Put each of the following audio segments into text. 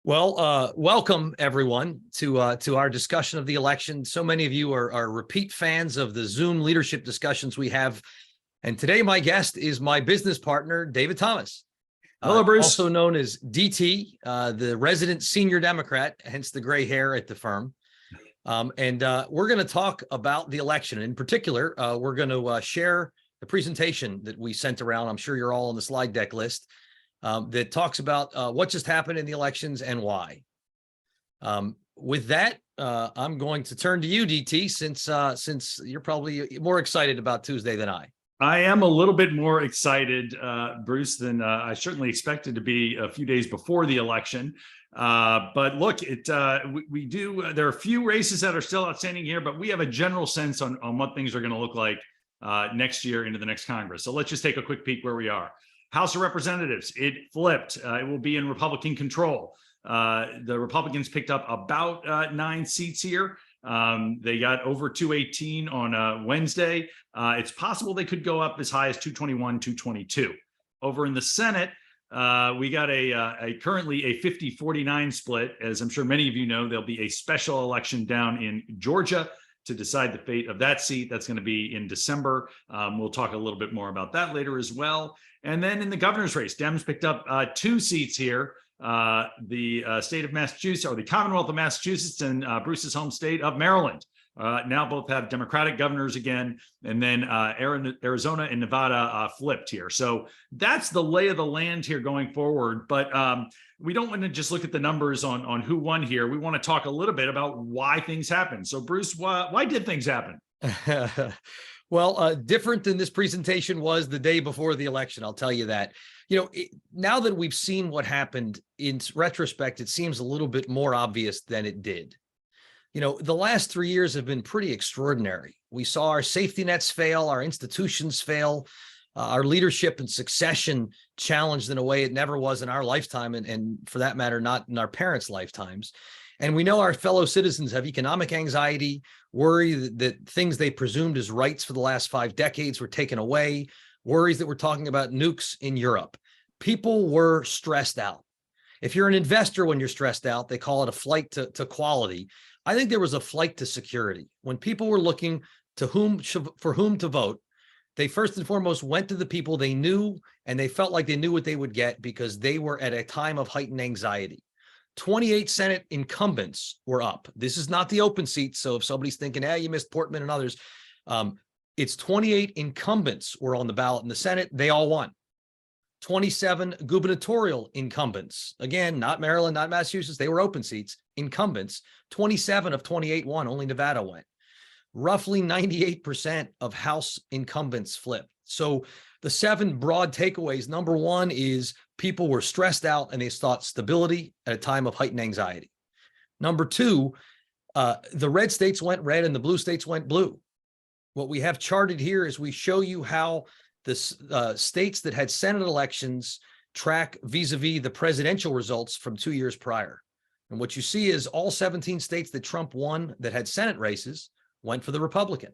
Well, welcome everyone to our discussion of the election. So many of you are repeat fans of the Zoom leadership discussions we have. And today my guest is my business partner, David Thomas. Hello, Bruce. Also known as DT, the resident senior Democrat, hence the gray hair at the firm. We're going to talk about the election. In particular, we're going to share the presentation that we sent around. I'm sure you're all on the slide deck list. That talks about what just happened in the elections and why. With that, I'm going to turn to you, DT, since you're probably more excited about Tuesday than I. I am a little bit more excited, Bruce, than I certainly expected to be a few days before the election. But look, we do. There are a few races that are still outstanding here, but we have a general sense on what things are going to look like next year into the next Congress. So let's just take a quick peek where we are. House of Representatives, it flipped. It will be in Republican control. The Republicans picked up about 9 seats here. They got over 218 on Wednesday. It's possible they could go up as high as 221, 222. Over in the Senate, we got currently a 50-49 split. As I'm sure many of you know, there'll be a special election down in Georgia to decide the fate of that seat. That's going to be in December. We'll talk a little bit more about that later as well. And then in the governor's race, Dems picked up 2 seats here. The state of Massachusetts, or the Commonwealth of Massachusetts, and Bruce's home state of Maryland. Now both have Democratic governors again, and then Arizona and Nevada flipped here. So that's the lay of the land here going forward. But we don't want to just look at the numbers on who won here. We want to talk a little bit about why things happened. So Bruce, why did things happen? Well, different than this presentation was the day before the election, I'll tell you that. Now that we've seen what happened, in retrospect, it seems a little bit more obvious than it did. The last 3 years have been pretty extraordinary. We saw our safety nets fail, our institutions fail, our leadership and succession challenged in a way it never was in our lifetime, and for that matter, not in our parents' lifetimes. And we know our fellow citizens have economic anxiety, worry that things they presumed as rights for the last 5 decades were taken away, worries that we're talking about nukes in Europe. People were stressed out. If you're an investor when you're stressed out, they call it a flight to quality. I think there was a flight to security. When people were looking for whom to vote, they first and foremost went to the people they knew, and they felt like they knew what they would get because they were at a time of heightened anxiety. 28 Senate incumbents were up. This is not the open seats. So if somebody's thinking, you missed Portman and others, it's 28 incumbents were on the ballot in the Senate. They all won. 27 gubernatorial incumbents. Again, not Maryland, not Massachusetts. They were open seats, incumbents. 27 of 28 won. Only Nevada went. Roughly 98% of House incumbents flipped. So the 7 broad takeaways. Number one is people were stressed out and they sought stability at a time of heightened anxiety. Number two, the red states went red and the blue states went blue. What we have charted here is we show you how the states that had Senate elections track vis-a-vis the presidential results from 2 years prior. And what you see is all 17 states that Trump won that had Senate races went for the Republican.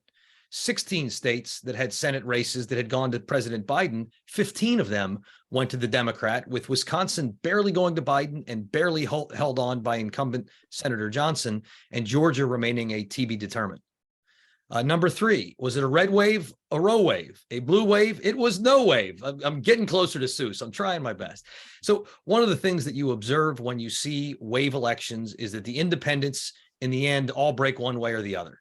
16 states that had Senate races that had gone to President Biden, 15 of them went to the Democrat, with Wisconsin barely going to Biden and barely held on by incumbent Senator Johnson, and Georgia remaining a to be determined. Number 3, was it a red wave, a row wave, a blue wave? It was no wave. I'm getting closer to Seuss. I'm trying my best. So one of the things that you observe when you see wave elections is that the independents in the end all break one way or the other.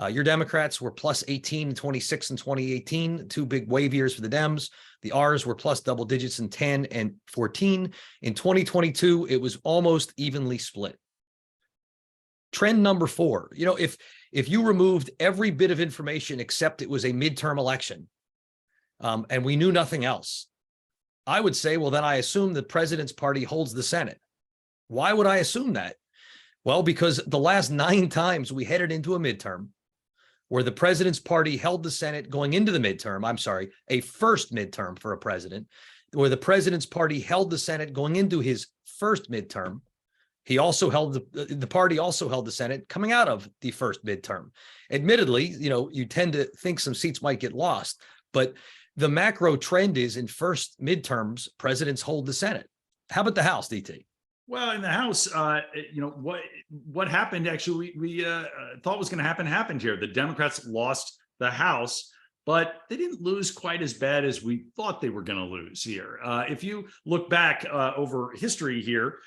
Your Democrats were plus 18 in 26 and 2018, 2 big wave years for the Dems. The R's were plus double digits in 10 and 14. In 2022, it was almost evenly split. Trend number 4, if you removed every bit of information except it was a midterm election, and we knew nothing else, I would say, well, then I assume the president's party holds the Senate. Why would I assume that? Well, because the last 9 times we headed into a midterm where the president's party held the Senate going into the midterm, a first midterm for a president, where the president's party held the Senate going into his first midterm, he also held the party also held the Senate coming out of the first midterm. Admittedly, you tend to think some seats might get lost, but the macro trend is in first midterms, presidents hold the Senate. How about the House, DT? Well, in the House, what happened actually, we thought was going to happen happened here. The Democrats lost the House, but they didn't lose quite as bad as we thought they were going to lose here. If you look back over history here,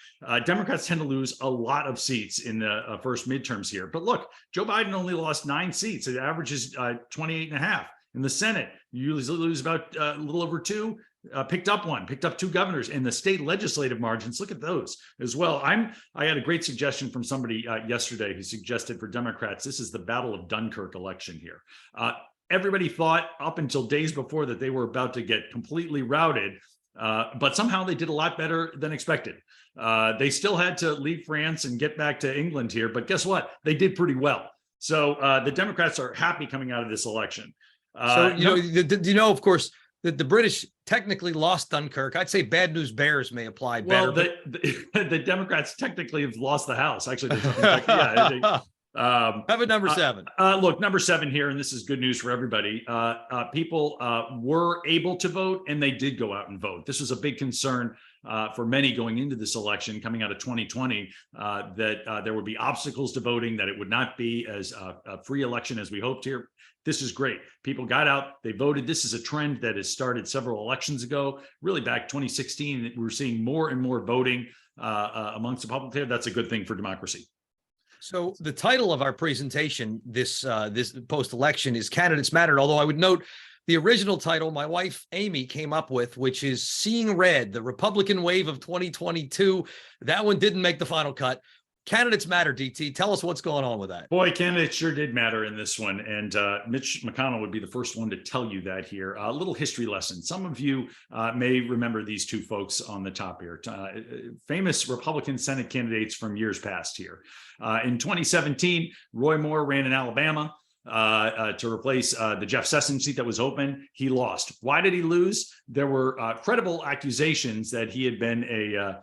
Democrats tend to lose a lot of seats in the first midterms here. But look, Joe Biden only lost 9 seats. It averages 28 and a half. In the Senate, you usually lose about a little over 2. Picked up 2 governors. In the state legislative margins, look at those as well. I had a great suggestion from somebody yesterday who suggested for Democrats, this is the Battle of Dunkirk election here. Everybody thought up until days before that they were about to get completely routed, but somehow they did a lot better than expected. They still had to leave France and get back to England here, but guess what? They did pretty well. So the Democrats are happy coming out of this election. Of course, that the British technically lost Dunkirk. I'd say bad news bears may apply better. Well, the Democrats technically have lost the House. Actually, how about number 7? Look, number 7 here, and this is good news for everybody. People were able to vote, and they did go out and vote. This was a big concern for many going into this election, coming out of 2020, that there would be obstacles to voting, that it would not be as a free election as we hoped here. This is great. People got out, they voted. This is a trend that has started several elections ago, really back 2016. We're seeing more and more voting amongst the public there. That's a good thing for democracy. So the title of our presentation this post-election is Candidates Matter, although I would note the original title my wife Amy came up with, which is Seeing Red, the Republican Wave of 2022. That one didn't make the final cut. Candidates matter, DT. Tell us what's going on with that. Boy, candidates sure did matter in this one. And Mitch McConnell would be the first one to tell you that here. A little history lesson. Some of you may remember these 2 folks on the top here. Famous Republican Senate candidates from years past here. In 2017, Roy Moore ran in Alabama to replace the Jeff Sessions seat that was open. He lost. Why did he lose? There were credible accusations that he had been a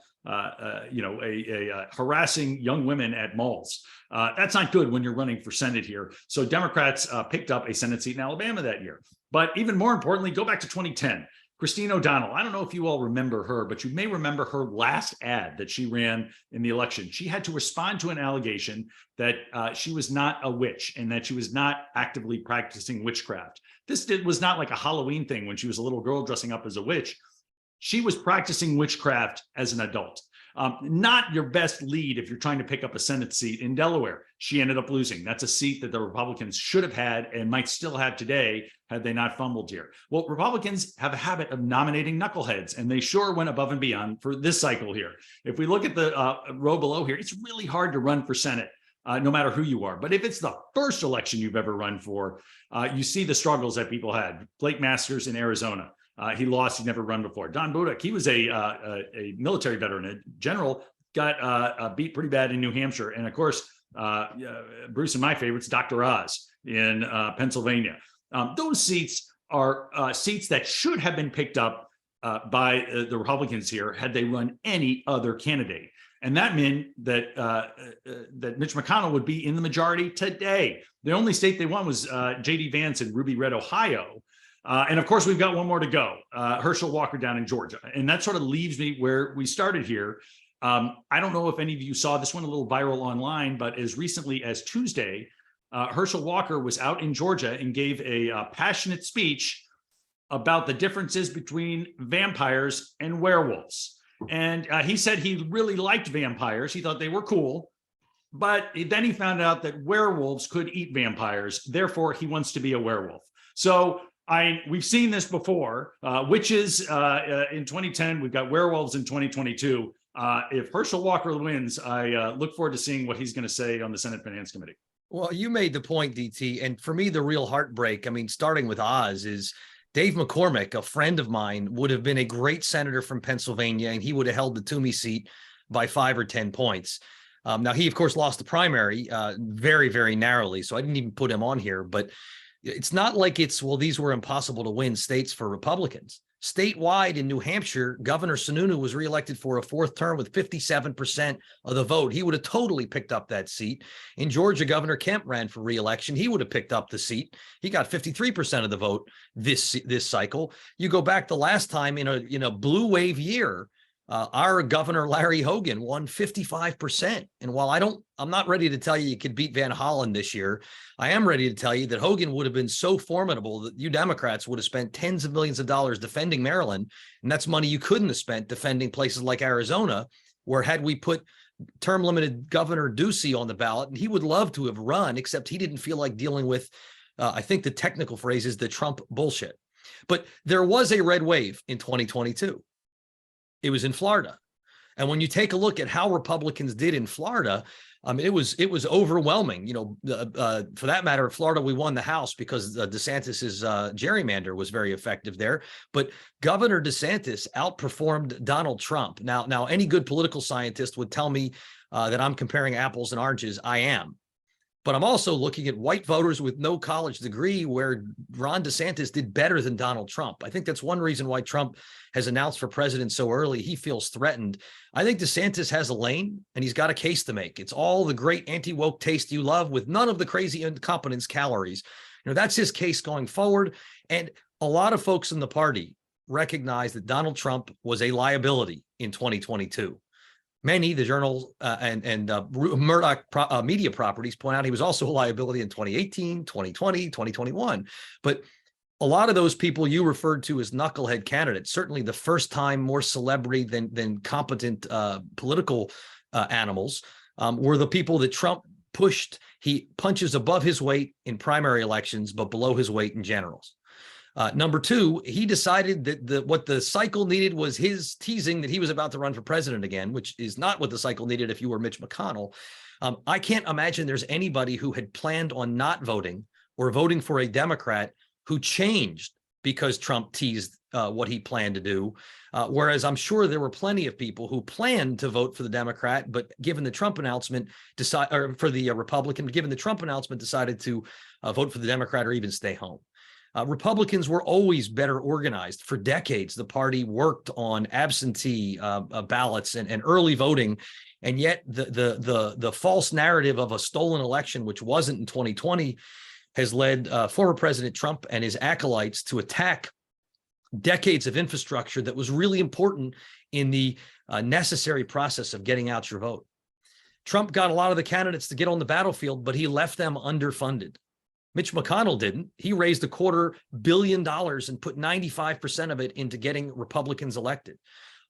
harassing young women at malls. That's not good when you're running for Senate here. So Democrats picked up a Senate seat in Alabama that year. But even more importantly, go back to 2010. Christine O'Donnell. I don't know if you all remember her, but you may remember her last ad that she ran in the election. She had to respond to an allegation that she was not a witch and that she was not actively practicing witchcraft. This was not like a Halloween thing when she was a little girl dressing up as a witch. She was practicing witchcraft as an adult. Not your best lead if you're trying to pick up a Senate seat in Delaware. She ended up losing. That's a seat that the Republicans should have had and might still have today had they not fumbled here. Well, Republicans have a habit of nominating knuckleheads, and they sure went above and beyond for this cycle here. If we look at the row below here, it's really hard to run for Senate, no matter who you are. But if it's the first election you've ever run for, you see the struggles that people had. Blake Masters in Arizona. He lost. He'd never run before. Don Budek, he was a military veteran, a general, got beat pretty bad in New Hampshire. And of course, Bruce and my favorites, Dr. Oz in Pennsylvania. Those seats are seats that should have been picked up by the Republicans here had they run any other candidate. And that meant that that Mitch McConnell would be in the majority today. The only state they won was J.D. Vance in Ruby Red, Ohio. And of course, we've got one more to go, Herschel Walker down in Georgia. And that sort of leaves me where we started here. I don't know if any of you saw this one a little viral online, but as recently as Tuesday, Herschel Walker was out in Georgia and gave a passionate speech about the differences between vampires and werewolves. And he said he really liked vampires. He thought they were cool. But then he found out that werewolves could eat vampires. Therefore, he wants to be a werewolf. So we've seen this before. Witches in 2010, we've got werewolves in 2022. If Herschel Walker wins, I look forward to seeing what he's going to say on the Senate Finance Committee. Well, you made the point, DT. And for me, the real heartbreak, I mean, starting with Oz, is Dave McCormick, a friend of mine, would have been a great senator from Pennsylvania, and he would have held the Toomey seat by 5 or 10 points. Now, he, of course, lost the primary very, very narrowly, so I didn't even put him on here. But it's not like these were impossible to win states for Republicans. Statewide in New Hampshire, Governor Sununu was reelected for a 4th term with 57% of the vote. He would have totally picked up that seat. In Georgia, Governor Kemp ran for reelection. He would have picked up the seat. He got 53% of the vote this cycle. You go back the last time in a blue wave year, Our governor, Larry Hogan, won 55%. And while I'm not ready to tell you could beat Van Hollen this year, I am ready to tell you that Hogan would have been so formidable that you Democrats would have spent tens of millions of dollars defending Maryland. And that's money you couldn't have spent defending places like Arizona, where had we put term limited Governor Ducey on the ballot, and he would love to have run, except he didn't feel like dealing with, I think the technical phrase is the Trump bullshit. But there was a red wave in 2022. It was in Florida. And when you take a look at how Republicans did in Florida, it was overwhelming. For that matter, Florida, we won the House because DeSantis's gerrymander was very effective there. But Governor DeSantis outperformed Donald Trump. Now, any good political scientist would tell me that I'm comparing apples and oranges. I am. But I'm also looking at white voters with no college degree where Ron DeSantis did better than Donald Trump. I think that's one reason why Trump has announced for president so early. He feels threatened. I think DeSantis has a lane and he's got a case to make. It's all the great anti-woke taste you love with none of the crazy incompetence calories. That's his case going forward. And a lot of folks in the party recognize that Donald Trump was a liability in 2022. Many, the journals and Murdoch media properties point out he was also a liability in 2018, 2020, 2021. But a lot of those people you referred to as knucklehead candidates, certainly the first time more celebrity than competent political animals, were the people that Trump pushed. He punches above his weight in primary elections, but below his weight in generals. Number two, he decided that what the cycle needed was his teasing that he was about to run for president again, which is not what the cycle needed if you were Mitch McConnell. I can't imagine there's anybody who had planned on not voting or voting for a Democrat who changed because Trump teased what he planned to do. Whereas I'm sure there were plenty of people who planned to vote for the Democrat, but given the Trump announcement, for the Republican, given the Trump announcement, decided to vote for the Democrat or even stay home. Republicans were always better organized. For decades, the party worked on absentee ballots and early voting, and yet the false narrative of a stolen election, which wasn't in 2020, has led former President Trump and his acolytes to attack decades of infrastructure that was really important in the necessary process of getting out your vote. Trump got a lot of the candidates to get on the battlefield, but he left them underfunded. Mitch McConnell didn't. He raised $250 million and put 95% of it into getting Republicans elected.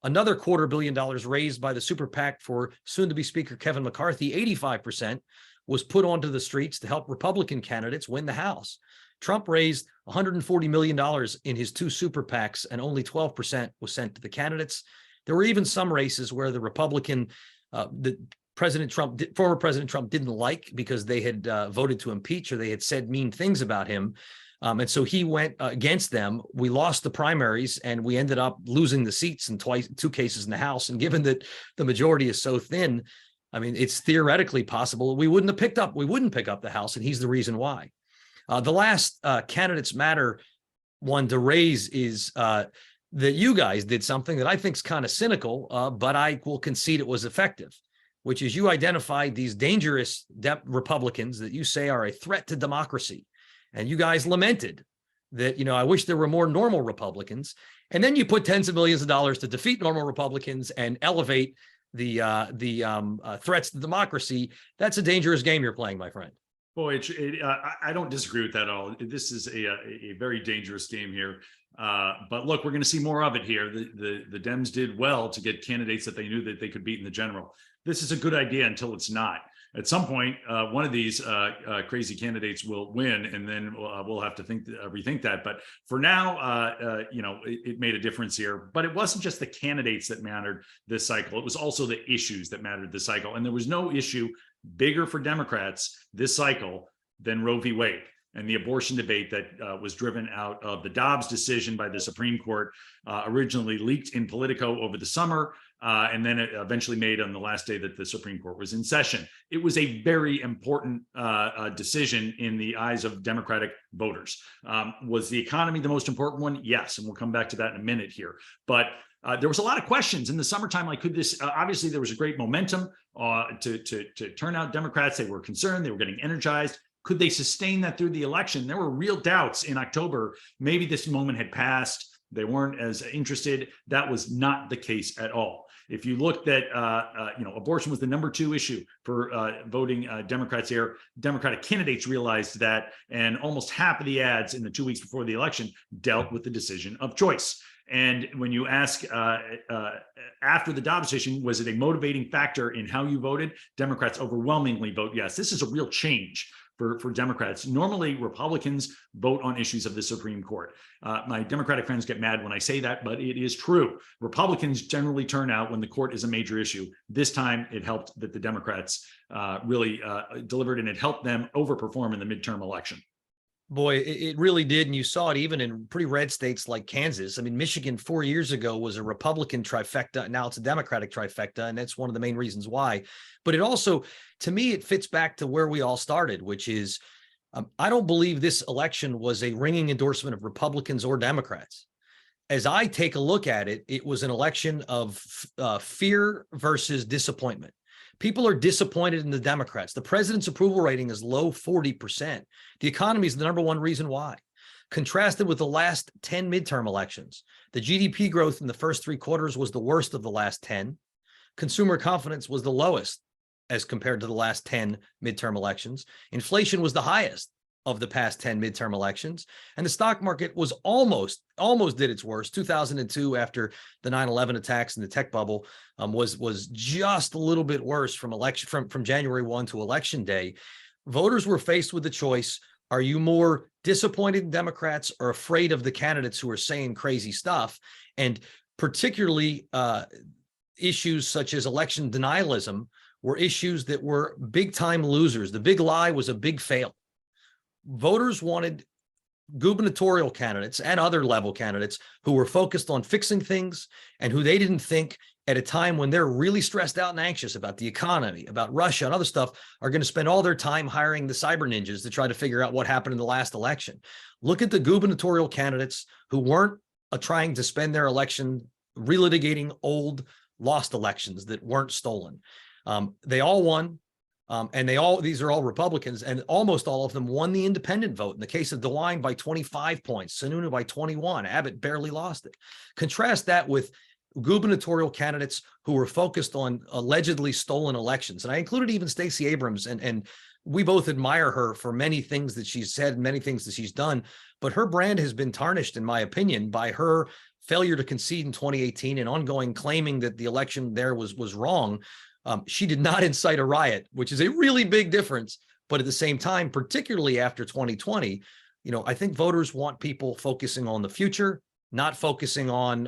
Another $250 million raised by the super PAC for soon-to-be Speaker Kevin McCarthy, 85%, was put onto the streets to help Republican candidates win the House. Trump raised $140 million in his two super PACs, and only 12% was sent to the candidates. There were even some races where the Republican, former President Trump didn't like because they had voted to impeach or they had said mean things about him. And so he went against them. We lost the primaries and we ended up losing the seats in two cases in the House. And given that the majority is so thin, I mean, it's theoretically possible we wouldn't pick up the House, and he's the reason why. The last Candidates Matter one to raise is that you guys did something that I think is kind of cynical, but I will concede it was effective, which is you identified these dangerous Republicans that you say are a threat to democracy. And you guys lamented that, I wish there were more normal Republicans. And then you put tens of millions of dollars to defeat normal Republicans and elevate the threats to democracy. That's a dangerous game you're playing, my friend. Boy, I don't disagree with that at all. This is a very dangerous game here. But look, we're going to see more of it here. The Dems did well to get candidates that they knew that they could beat in the general. This is a good idea until it's not. At some point, one of these crazy candidates will win, and then we'll have to rethink that. But for now, it made a difference here. But it wasn't just the candidates that mattered this cycle. It was also the issues that mattered this cycle. And there was no issue bigger for Democrats this cycle than Roe v. Wade and the abortion debate that was driven out of the Dobbs decision by the Supreme Court, originally leaked in Politico over the summer, and then it eventually made on the last day that the Supreme Court was in session. It was a very important decision in the eyes of Democratic voters. Was the economy the most important one? Yes, and we'll come back to that in a minute here. But there was a lot of questions in the summertime, like could this, obviously there was a great momentum to turn out Democrats. They were concerned, they were getting energized. Could they sustain that through the election? There were real doubts in October. Maybe this moment had passed. They weren't as interested. That was not the case at all. If you looked at, abortion was the number 2 issue for voting Democrats here. Democratic candidates realized that, and almost half of the ads in the 2 weeks before the election dealt with the decision of choice. And when you ask after the Dobbs decision, was it a motivating factor in how you voted? Democrats overwhelmingly vote yes. This is a real change for Democrats. Normally, Republicans vote on issues of the Supreme Court. My Democratic friends get mad when I say that, but it is true. Republicans generally turn out when the court is a major issue. This time, it helped that the Democrats really delivered, and it helped them overperform in the midterm election. Boy, it really did. And you saw it even in pretty red states like Kansas. I mean, Michigan 4 years ago was a Republican trifecta. Now it's a Democratic trifecta. And that's one of the main reasons why. But it also, to me, it fits back to where we all started, which is I don't believe this election was a ringing endorsement of Republicans or Democrats. As I take a look at it, it was an election of fear versus disappointment. People are disappointed in the Democrats. The president's approval rating is low 40%. The economy is the number 1 reason why. Contrasted with the last 10 midterm elections, the GDP growth in the first 3 quarters was the worst of the last 10. Consumer confidence was the lowest as compared to the last 10 midterm elections. Inflation was the highest of the past 10 midterm elections. And the stock market was almost did its worst. 2002, after the 9/11 attacks and the tech bubble, was just a little bit worse from January 1 to election day. Voters were faced with the choice: are you more disappointed in Democrats or afraid of the candidates who are saying crazy stuff? And particularly issues such as election denialism were issues that were big time losers. The big lie was a big fail. Voters wanted gubernatorial candidates and other level candidates who were focused on fixing things and who they didn't think at a time when they're really stressed out and anxious about the economy, about Russia and other stuff, are going to spend all their time hiring the cyber ninjas to try to figure out what happened in the last election. Look at the gubernatorial candidates who weren't trying to spend their election relitigating old lost elections that weren't stolen. They all won. And these are all Republicans, and almost all of them won the independent vote. In the case of DeWine by 25 points, Sununu by 21, Abbott barely lost it. Contrast that with gubernatorial candidates who were focused on allegedly stolen elections. And I included even Stacey Abrams, and we both admire her for many things that she's said, many things that she's done, but her brand has been tarnished, in my opinion, by her failure to concede in 2018 and ongoing claiming that the election there was wrong. She did not incite a riot, which is a really big difference. But at the same time, particularly after 2020, I think voters want people focusing on the future, not focusing on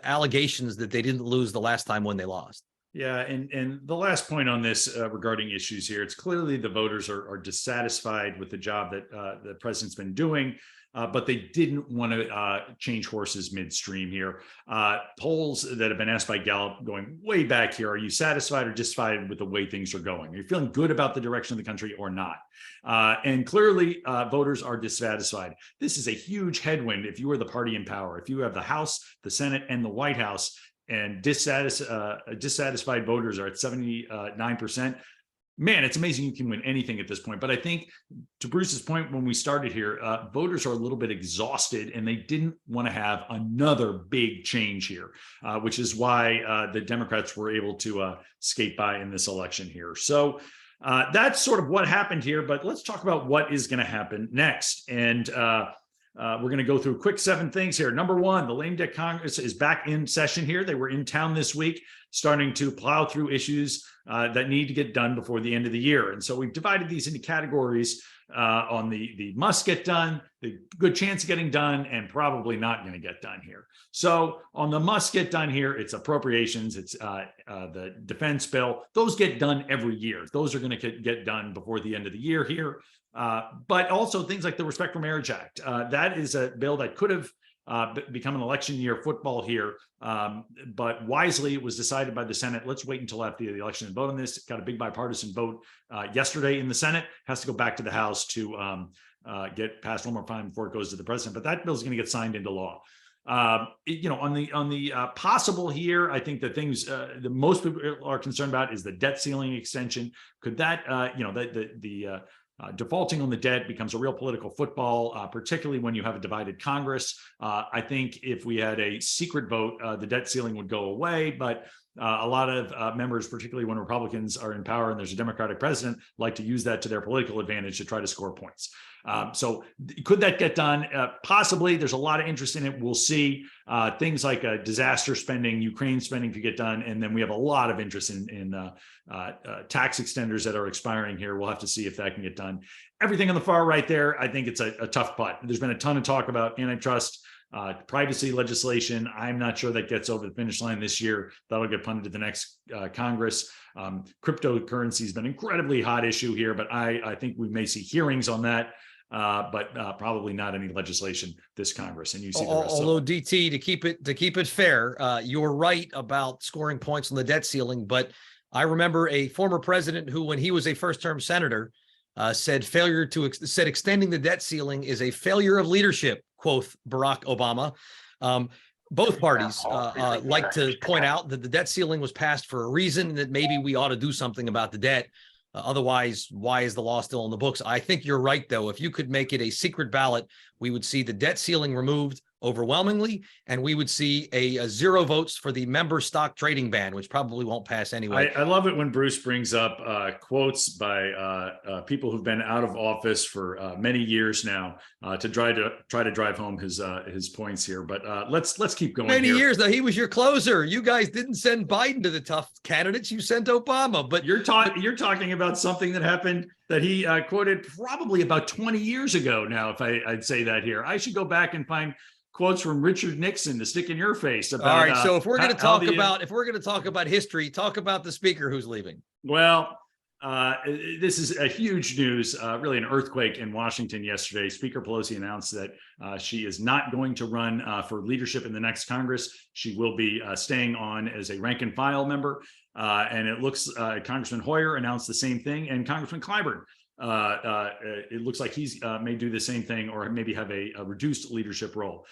allegations that they didn't lose the last time when they lost. Yeah, and the last point on this regarding issues here, it's clearly the voters are dissatisfied with the job that the president's been doing. But they didn't want to change horses midstream here. Polls that have been asked by Gallup going way back here: are you satisfied or dissatisfied with the way things are going? Are you feeling good about the direction of the country or not? And clearly, voters are dissatisfied. This is a huge headwind if you are the party in power. If you have the House, the Senate, and the White House, and dissatisfied voters are at 79%. Man, it's amazing you can win anything at this point. But I think, to Bruce's point when we started here, voters are a little bit exhausted, and they didn't want to have another big change here, which is why the Democrats were able to skate by in this election here. So that's sort of what happened here. But let's talk about what is going to happen next. And we're going to go through quick 7 things here. Number 1, the Lame Duck Congress is back in session here. They were in town this week, starting to plow through issues that need to get done before the end of the year. And so we've divided these into categories on the must get done, the good chance of getting done, and probably not going to get done here. So on the must get done here, it's appropriations, it's the defense bill. Those get done every year. Those are going to get done before the end of the year here. But also things like the Respect for Marriage Act. That is a bill that could have become an election year football here. But wisely, it was decided by the Senate. Let's wait until after the election and vote on this. It got a big bipartisan vote yesterday in the Senate. Has to go back to the House to get passed one more time before it goes to the president. But that bill is going to get signed into law. On the possible here, I think the things that most people are concerned about is the debt ceiling extension. Could that, defaulting on the debt becomes a real political football, particularly when you have a divided Congress. I think if we had a secret vote, the debt ceiling would go away. But A lot of members, particularly when Republicans are in power and there's a Democratic president, like to use that to their political advantage to try to score points. So could that get done? Possibly. There's a lot of interest in it. We'll see. Things like disaster spending, Ukraine spending to get done. And then we have a lot of interest in tax extenders that are expiring here. We'll have to see if that can get done. Everything on the far right there, I think it's a tough putt. There's been a ton of talk about antitrust, privacy legislation. I'm not sure that gets over the finish line this year. That'll get punted to the next Congress. Cryptocurrency has been an incredibly hot issue here, but I think we may see hearings on that. But probably not any legislation this Congress. And you see the rest. Although DT, to keep it fair, you're right about scoring points on the debt ceiling. But I remember a former president who, when he was a first-term senator, said extending the debt ceiling is a failure of leadership. Quoth Barack Obama. Both parties like to point out that the debt ceiling was passed for a reason, and that maybe we ought to do something about the debt. Otherwise, why is the law still in the books? I think you're right, though. If you could make it a secret ballot, we would see the debt ceiling removed overwhelmingly, and we would see a 0 votes for the member stock trading ban, which probably won't pass anyway. I love it when Bruce brings up quotes by people who've been out of office for many years now to try to drive home his points here. But let's keep going. Many years though. He was your closer. You guys didn't send Biden to the tough candidates. You sent Obama. But you're talking about something that happened that he quoted probably about 20 years ago now, if I'd say that here. I should go back and find quotes from Richard Nixon to stick in your face about. All right, so if we're going to talk about history, talk about the speaker who's leaving. Well, this is a huge news, really an earthquake in Washington yesterday. Speaker Pelosi announced that she is not going to run for leadership in the next Congress. She will be staying on as a rank and file member. And it looks Congressman Hoyer announced the same thing, and Congressman Clyburn. It looks like he's may do the same thing, or maybe have a reduced leadership role.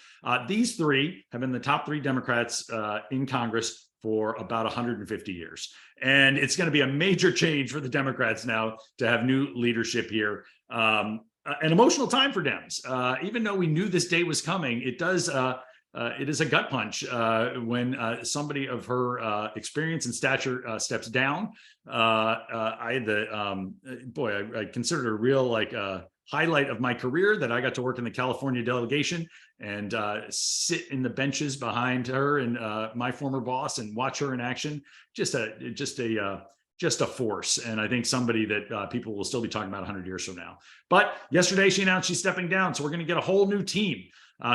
These three have been the top 3 Democrats in Congress for about 150 years. And it's going to be a major change for the Democrats now to have new leadership here. An emotional time for Dems. Even though we knew this day was coming, it is a gut punch when somebody of her experience and stature steps down. I had I considered it a real highlight of my career that I got to work in the California delegation and sit in the benches behind her and my former boss and watch her in action. Just a force. And I think somebody that people will still be talking about 100 years from now. But yesterday she announced she's stepping down. So we're going to get a whole new team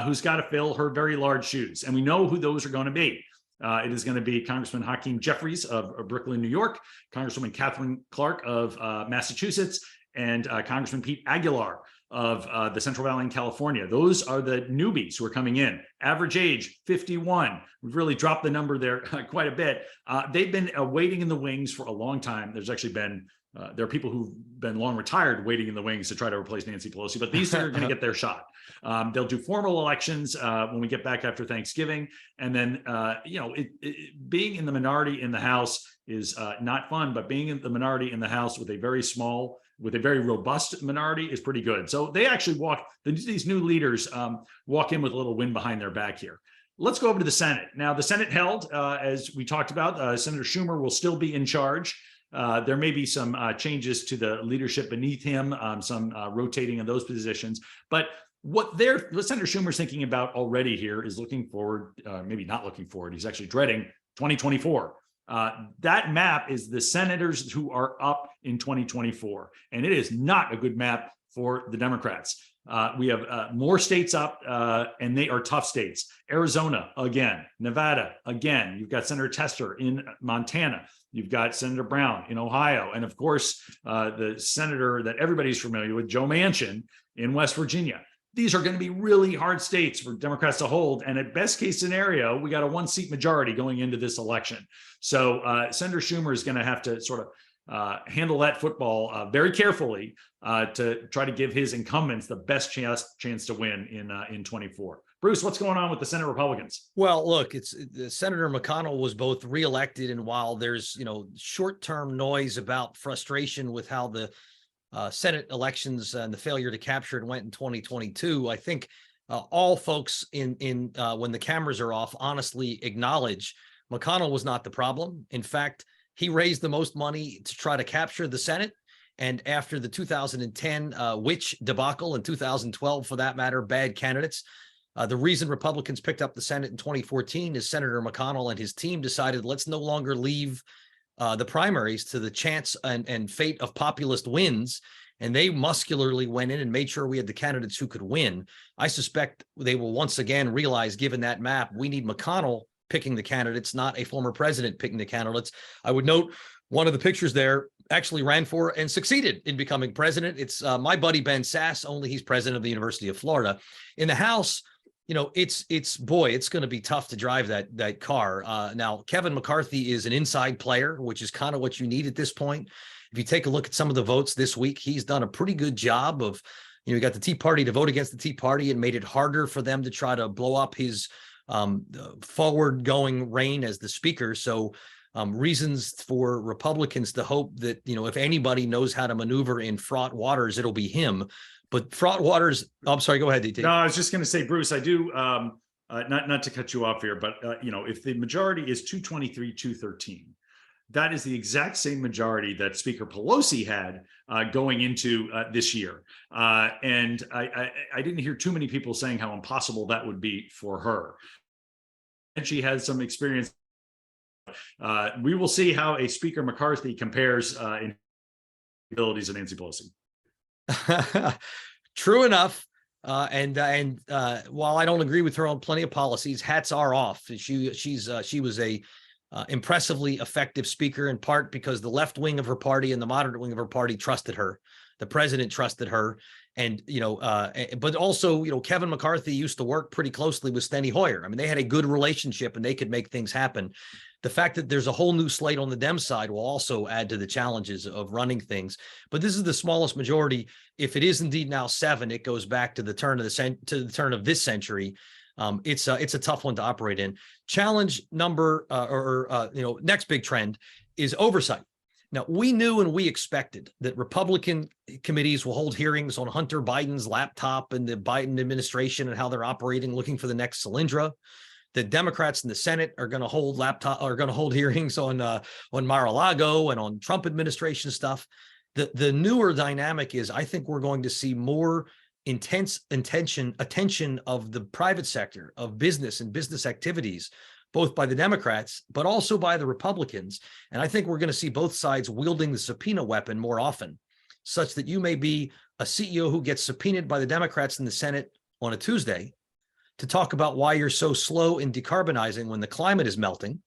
who's got to fill her very large shoes. And we know who those are going to be. It is going to be Congressman Hakeem Jeffries of Brooklyn, New York, Congresswoman Catherine Clark of Massachusetts, and Congressman Pete Aguilar of the Central Valley in California. Those are the newbies who are coming in. Average age, 51. We've really dropped the number there quite a bit. They've been waiting in the wings for a long time. There's actually been there are people who've been long retired waiting in the wings to try to replace Nancy Pelosi, but these three are going to get their shot. They'll do formal elections when we get back after Thanksgiving. And then, being in the minority in the House is not fun, but being in the minority in the House with a very robust minority is pretty good. So they actually these new leaders walk in with a little wind behind their back here. Let's go over to the Senate. Now, the Senate held, as we talked about, Senator Schumer will still be in charge. There may be some changes to the leadership beneath him, some rotating of those positions. But what Senator Schumer's thinking about already here is looking forward, maybe not looking forward. He's actually dreading 2024. That map is the senators who are up in 2024. And it is not a good map for the Democrats. We have more states up, and they are tough states. Arizona, again. Nevada, again. You've got Senator Tester in Montana. You've got Senator Brown in Ohio. And of course, the senator that everybody's familiar with, Joe Manchin in West Virginia. These are going to be really hard states for Democrats to hold. And at best case scenario, we got a 1-seat majority going into this election. So Senator Schumer is going to have to sort of handle that football very carefully to try to give his incumbents the best chance to win in 24. Bruce, what's going on with the Senate Republicans? Well, look, Senator McConnell was both reelected, and while there's short-term noise about frustration with how the Senate elections and the failure to capture it went in 2022, I think all folks in when the cameras are off honestly acknowledge McConnell was not the problem. In fact, he raised the most money to try to capture the Senate. And after the 2010 witch debacle, in 2012, for that matter, bad candidates, the reason Republicans picked up the Senate in 2014 is Senator McConnell and his team decided, let's no longer leave the primaries to the chance and fate of populist wins. And they muscularly went in and made sure we had the candidates who could win. I suspect they will once again realize, given that map, we need McConnell picking the candidates, not a former president picking the candidates. I would note one of the pictures there actually ran for and succeeded in becoming president. It's my buddy Ben Sass, only he's president of the University of Florida. In the House, you know, it's going to be tough to drive that car. Now, Kevin McCarthy is an inside player, which is kind of what you need at this point. If you take a look at some of the votes this week, he's done a pretty good job of, you know, you got the Tea Party to vote against the Tea Party and made it harder for them to try to blow up his forward-going reign as the speaker. So reasons for Republicans to hope that, you know, if anybody knows how to maneuver in fraught waters, it'll be him. But fraught waters, oh, I'm sorry, go ahead, DT. No, I was just going to say, Bruce, I do, not to cut you off here, but, you know, if the majority is 223, 213, that is the exact same majority that Speaker Pelosi had going into this year. And I didn't hear too many people saying how impossible that would be for her. And she has some experience. We will see how a Speaker McCarthy compares in abilities to Nancy Pelosi. True enough. And while I don't agree with her on plenty of policies, hats are off. She was a impressively effective speaker, in part because the left wing of her party and the moderate wing of her party trusted her. The president trusted her. And, you know, but also, you know, Kevin McCarthy used to work pretty closely with Steny Hoyer. I mean, they had a good relationship and they could make things happen. The fact that there's a whole new slate on the Dem side will also add to the challenges of running things. But this is the smallest majority. If it is indeed now 7, it goes back to the turn of this century. It's a tough one to operate in. Challenge number next big trend is oversight. Now, we knew and we expected that Republican committees will hold hearings on Hunter Biden's laptop and the Biden administration and how they're operating, looking for the next Solyndra. The Democrats in the Senate are going to hold hearings on Mar-a-Lago and on Trump administration stuff. The newer dynamic is, I think we're going to see more intense attention of the private sector, of business and business activities, both by the Democrats, but also by the Republicans. And I think we're going to see both sides wielding the subpoena weapon more often, such that you may be a CEO who gets subpoenaed by the Democrats in the Senate on a Tuesday to talk about why you're so slow in decarbonizing when the climate is melting.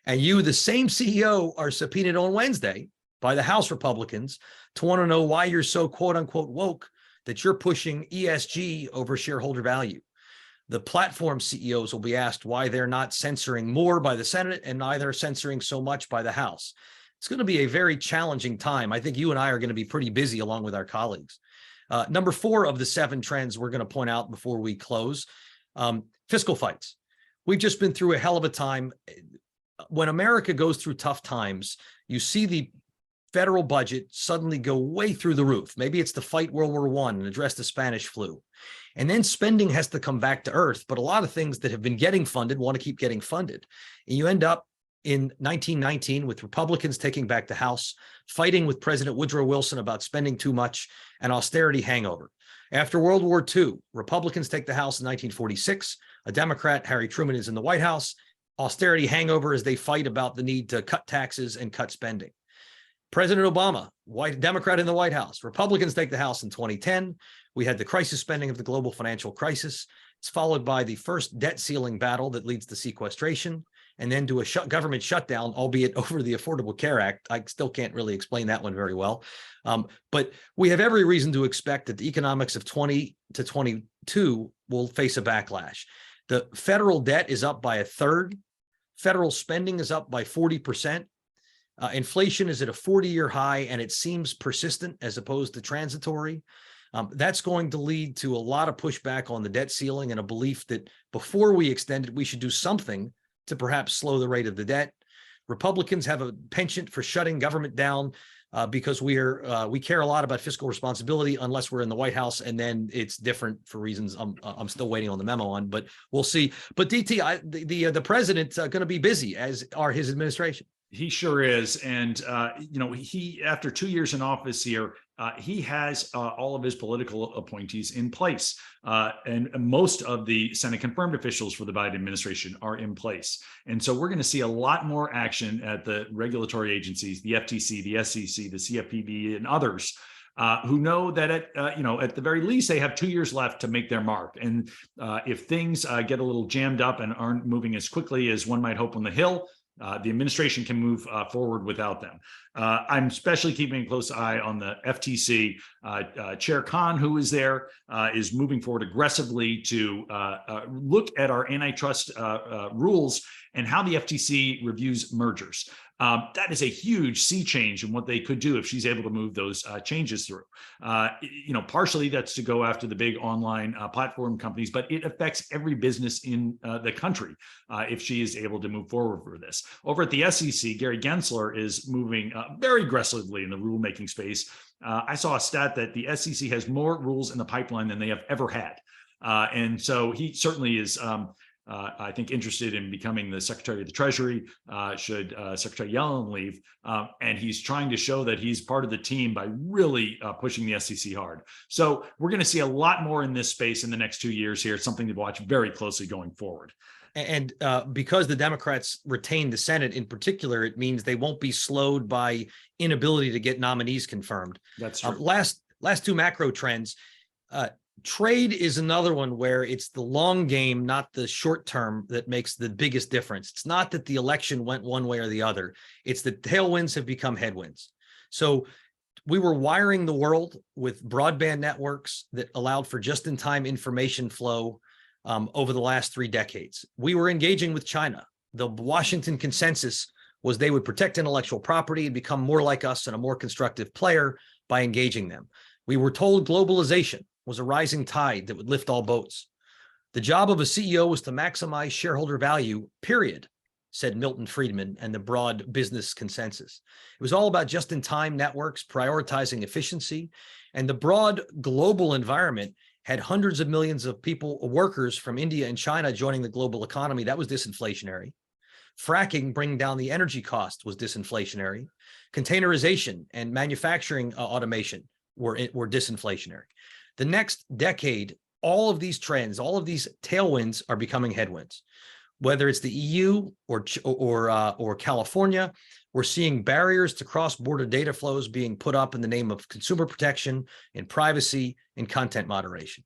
And you, the same CEO, are subpoenaed on Wednesday by the House Republicans to want to know why you're so quote unquote woke that you're pushing ESG over shareholder value. The platform CEOs will be asked why they're not censoring more by the Senate and neither censoring so much by the House. It's going to be a very challenging time. I think you and I are going to be pretty busy along with our colleagues. Number 4 of the 7 trends we're going to point out before we close, fiscal fights. We've just been through a hell of a time. When America goes through tough times, you see the federal budget suddenly go way through the roof. Maybe it's to fight World War I and address the Spanish flu. And then spending has to come back to earth. But a lot of things that have been getting funded want to keep getting funded. And you end up in 1919 with Republicans taking back the House, fighting with President Woodrow Wilson about spending too much, and austerity hangover. After World War II, Republicans take the House in 1946. A Democrat, Harry Truman, is in the White House. Austerity hangover as they fight about the need to cut taxes and cut spending. President Obama, white Democrat in the White House. Republicans take the House in 2010. We had the crisis spending of the global financial crisis. It's followed by the first debt ceiling battle that leads to sequestration, and then to a government shutdown, albeit over the Affordable Care Act. I still can't really explain that one very well. But we have every reason to expect that the economics of 20 to 22 will face a backlash. The federal debt is up by 1/3. Federal spending is up by 40%. Inflation is at a 40-year high, and it seems persistent as opposed to transitory. That's going to lead to a lot of pushback on the debt ceiling and a belief that before we extend it, we should do something to perhaps slow the rate of the debt. Republicans have a penchant for shutting government down. because we care a lot about fiscal responsibility unless we're in the White House, and then it's different for reasons I'm still waiting on the memo on, but we'll see. But DT, the president's going to be busy, as are his administration. He sure is. And, he, after 2 years in office here, he has all of his political appointees in place. And most of the Senate confirmed officials for the Biden administration are in place. And so we're going to see a lot more action at the regulatory agencies, the FTC, the SEC, the CFPB, and others. Who know that at the very least they have 2 years left to make their mark. And if things get a little jammed up and aren't moving as quickly as one might hope on the Hill, the administration can move forward without them. I'm especially keeping a close eye on the FTC. Chair Khan, who is there, is moving forward aggressively to look at our antitrust rules and how the FTC reviews mergers. That is a huge sea change in what they could do if she's able to move those changes through. Partially that's to go after the big online platform companies, but it affects every business in the country if she is able to move forward for this. Over at the SEC, Gary Gensler is moving very aggressively in the rulemaking space. I saw a stat that the SEC has more rules in the pipeline than they have ever had. And so he certainly is I think interested in becoming the Secretary of the Treasury should Secretary Yellen leave. And he's trying to show that he's part of the team by really pushing the SEC hard. So we're going to see a lot more in this space in the next 2 years here. It's something to watch very closely going forward. And because the Democrats retain the Senate in particular, it means they won't be slowed by inability to get nominees confirmed. That's true. Last two macro trends. Trade is another one where it's the long game, not the short term, that makes the biggest difference. It's not that the election went one way or the other. It's that tailwinds have become headwinds. So we were wiring the world with broadband networks that allowed for just-in-time information flow over the last 3 decades. We were engaging with China. The Washington consensus was they would protect intellectual property and become more like us and a more constructive player by engaging them. We were told globalization was a rising tide that would lift all boats. The job of a CEO was to maximize shareholder value, period, said Milton Friedman and the broad business consensus. It was all about just-in-time networks, prioritizing efficiency, and the broad global environment had hundreds of millions of people, workers from India and China joining the global economy. That was disinflationary. Fracking, bringing down the energy cost, was disinflationary. Containerization and manufacturing automation were disinflationary. The next decade, all of these trends, all of these tailwinds are becoming headwinds. Whether it's the EU or California, we're seeing barriers to cross-border data flows being put up in the name of consumer protection and privacy and content moderation.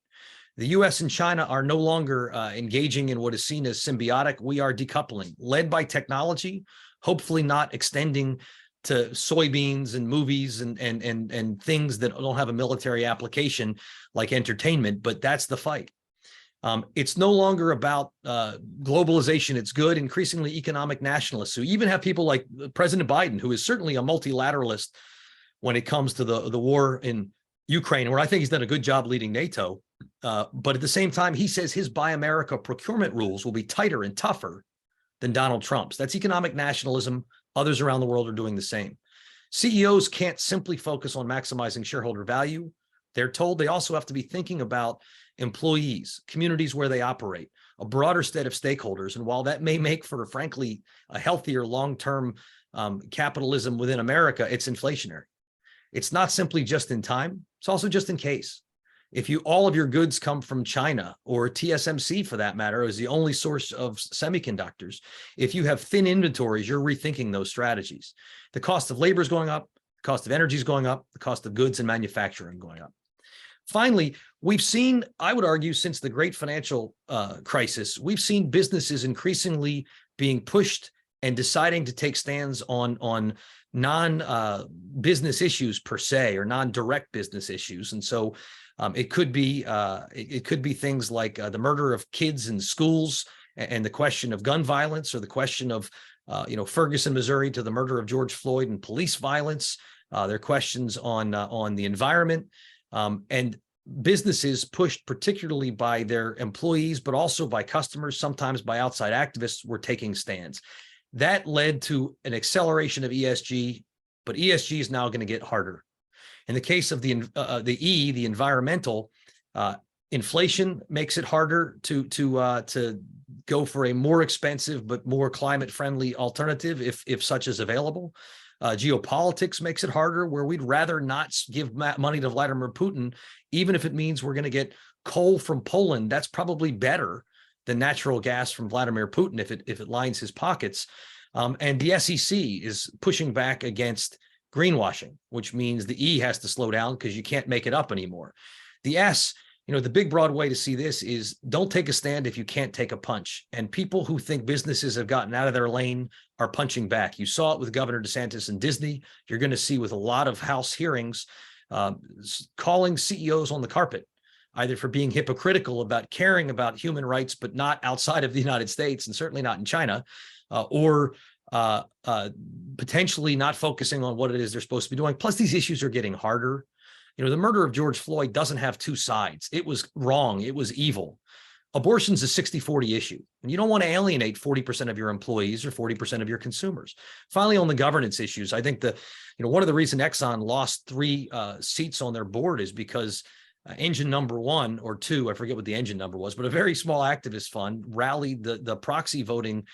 The US and China are no longer engaging in what is seen as symbiotic. We are decoupling, led by technology, hopefully not extending to soybeans and movies and things that don't have a military application like entertainment, but that's the fight. It's no longer about globalization. It's good. Increasingly economic nationalists who even have people like President Biden, who is certainly a multilateralist when it comes to the war in Ukraine, where I think he's done a good job leading NATO. But at the same time, he says his Buy America procurement rules will be tighter and tougher than Donald Trump's. That's economic nationalism. Others around the world are doing the same. CEOs can't simply focus on maximizing shareholder value. They're told they also have to be thinking about employees, communities where they operate, a broader set of stakeholders. And while that may make for, frankly, a healthier long-term capitalism within America, it's inflationary. It's not simply just in time. It's also just in case. If all of your goods come from China, or TSMC for that matter, is the only source of semiconductors, if you have thin inventories, you're rethinking those strategies. The cost of labor is going up, the cost of energy is going up, the cost of goods and manufacturing going up. Finally, we've seen, I would argue, since the great financial crisis, we've seen businesses increasingly being pushed and deciding to take stands on non-business issues per se, or non-direct business issues. And so it could be things like the murder of kids in schools and the question of gun violence, or the question of Ferguson, Missouri, to the murder of George Floyd and police violence. There are questions on the environment, and businesses pushed particularly by their employees, but also by customers, sometimes by outside activists, were taking stands. That led to an acceleration of ESG but ESG is now going to get harder. In the case of the E, the environmental, inflation makes it harder to go for a more expensive but more climate-friendly alternative if such is available. Geopolitics makes it harder, where we'd rather not give money to Vladimir Putin, even if it means we're going to get coal from Poland. That's probably better than natural gas from Vladimir Putin if it lines his pockets. And the SEC is pushing back against greenwashing, which means the E has to slow down because you can't make it up anymore. The S, the big broad way to see this is don't take a stand if you can't take a punch. And people who think businesses have gotten out of their lane are punching back. You saw it with Governor DeSantis and Disney. You're going to see with a lot of House hearings, calling CEOs on the carpet, either for being hypocritical about caring about human rights, but not outside of the United States and certainly not in China, or potentially not focusing on what it is they're supposed to be doing. Plus, these issues are getting harder. The murder of George Floyd doesn't have two sides. It was wrong. It was evil. Abortion's a 60-40 issue, and you don't want to alienate 40% of your employees or 40% of your consumers. Finally, on the governance issues, I think one of the reasons Exxon lost 3 seats on their board is because engine number 1 or 2, I forget what the engine number was, but a very small activist fund rallied the proxy voting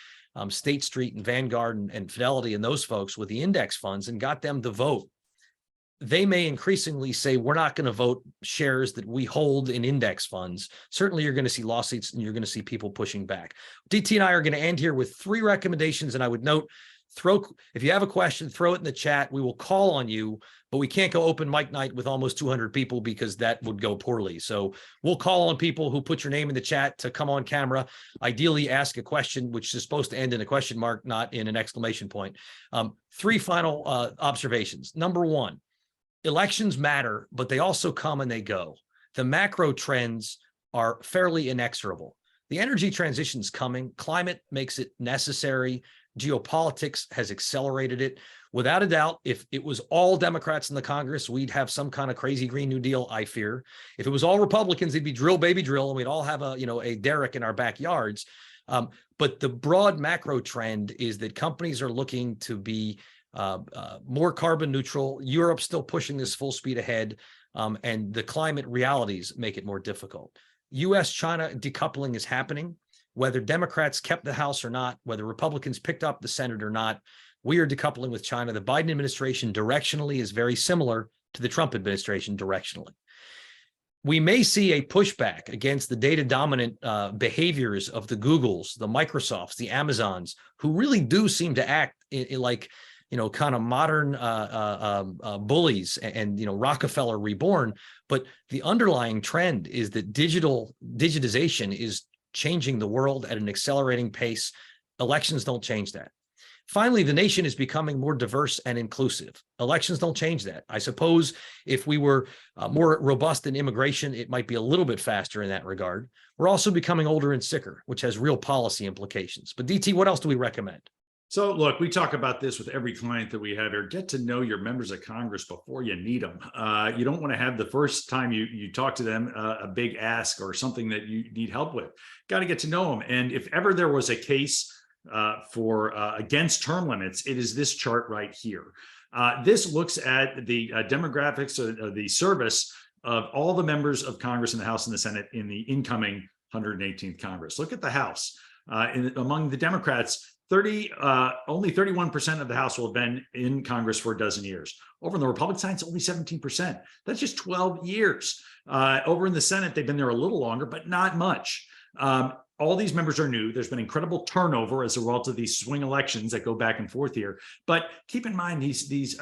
State Street and Vanguard and Fidelity and those folks with the index funds and got them to vote. They may increasingly say, we're not going to vote shares that we hold in index funds. Certainly, you're going to see lawsuits and you're going to see people pushing back. DT and I are going to end here with 3 recommendations. And I would note, if you have a question, throw it in the chat. We will call on you, but we can't go open mic night with almost 200 people because that would go poorly. So we'll call on people who put your name in the chat to come on camera, ideally ask a question, which is supposed to end in a question mark, not in an exclamation point. 3 final observations. Number 1, elections matter, but they also come and they go. The macro trends are fairly inexorable. The energy transition is coming. Climate makes it necessary. Geopolitics has accelerated it. Without a doubt, if it was all Democrats in the Congress, we'd have some kind of crazy Green New Deal, I fear. If it was all Republicans, it'd be drill, baby, drill, and we'd all have a derrick in our backyards. But the broad macro trend is that companies are looking to be more carbon neutral. Europe's still pushing this full speed ahead, and the climate realities make it more difficult. U.S.-China decoupling is happening. Whether Democrats kept the House or not, whether Republicans picked up the Senate or not, we are decoupling with China. The Biden administration directionally is very similar to the Trump administration directionally. We may see a pushback against the data dominant behaviors of the Googles, the Microsofts, the Amazons, who really do seem to act like kind of modern bullies and Rockefeller reborn. But the underlying trend is that digitization is changing the world at an accelerating pace. Elections don't change that. Finally, the nation is becoming more diverse and inclusive. Elections don't change that. I suppose if we were more robust in immigration, it might be a little bit faster in that regard. We're also becoming older and sicker, which has real policy implications. But DT, what else do we recommend? So look, we talk about this with every client that we have here. Get to know your members of Congress before you need them. You don't want to have the first time you talk to them a big ask or something that you need help with. Got to get to know them. And if ever there was a case against term limits, it is this chart right here. This looks at the demographics of the service of all the members of Congress in the House and the Senate in the incoming 118th Congress. Look at the House. Among the Democrats, only 31% of the House will have been in Congress for a dozen years. Over on the Republican side, it's only 17%. That's just 12 years. Over in the Senate, they've been there a little longer, but not much. All these members are new. There's been incredible turnover as a result of these swing elections that go back and forth here. But keep in mind, these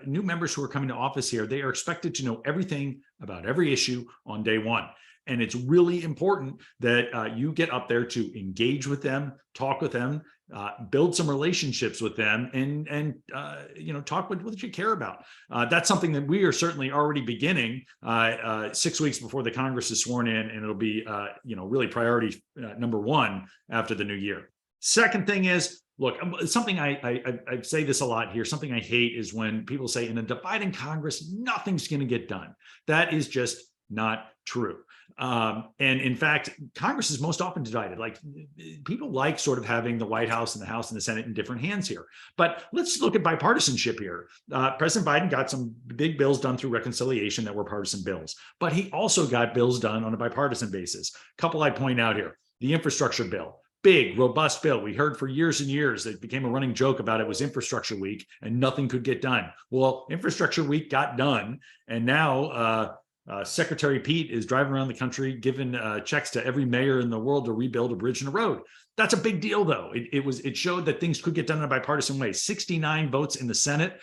new members who are coming to office here, they are expected to know everything about every issue on day one. And it's really important that you get up there to engage with them, talk with them, build some relationships with them, and talk with what you care about. That's something that we are certainly already beginning 6 weeks before the Congress is sworn in, and it'll be really priority number 1 after the new year. Second thing is, look, something I say this a lot here. Something I hate is when people say in a dividing Congress, nothing's going to get done. That is just not true. And in fact, Congress is most often divided. Like people like sort of having the White House and the House and the Senate in different hands here. But let's look at bipartisanship here. President Biden got some big bills done through reconciliation that were partisan bills, but he also got bills done on a bipartisan basis. A couple I'd point out here: the infrastructure bill. Big, robust bill. We heard for years and years that became a running joke about it was infrastructure week and nothing could get done. Well, infrastructure week got done. And now Secretary Pete is driving around the country giving checks to every mayor in the world to rebuild a bridge and a road. That's a big deal, though. It showed that things could get done in a bipartisan way. 69 votes in the Senate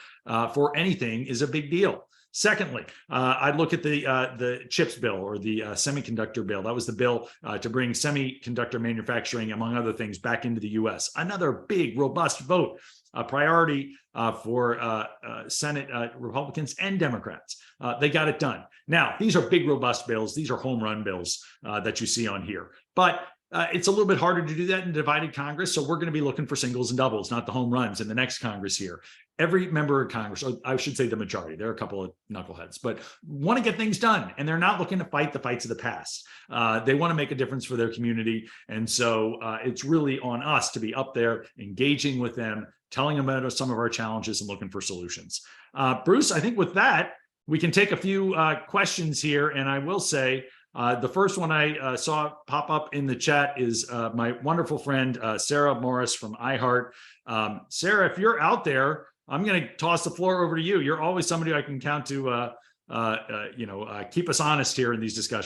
for anything is a big deal. Secondly, I'd look at the CHIPS bill, or the semiconductor bill. That was the bill to bring semiconductor manufacturing, among other things, back into the U.S. Another big, robust vote, a priority for Senate Republicans and Democrats. They got it done. Now, these are big, robust bills. These are home run bills that you see on here. But it's a little bit harder to do that in a divided Congress. So we're going to be looking for singles and doubles, not the home runs in the next Congress here. Every member of Congress, or I should say the majority, there are a couple of knuckleheads, but want to get things done. And they're not looking to fight the fights of the past. They want to make a difference for their community. And so it's really on us to be up there, engaging with them, telling them about some of our challenges and looking for solutions. Bruce, I think with that, we can take a few questions here. And I will say, the first one I saw pop up in the chat is my wonderful friend, Sarah Morris from iHeart. Sarah, if you're out there, I'm going to toss the floor over to you. You're always somebody I can count to, keep us honest here in these discussions.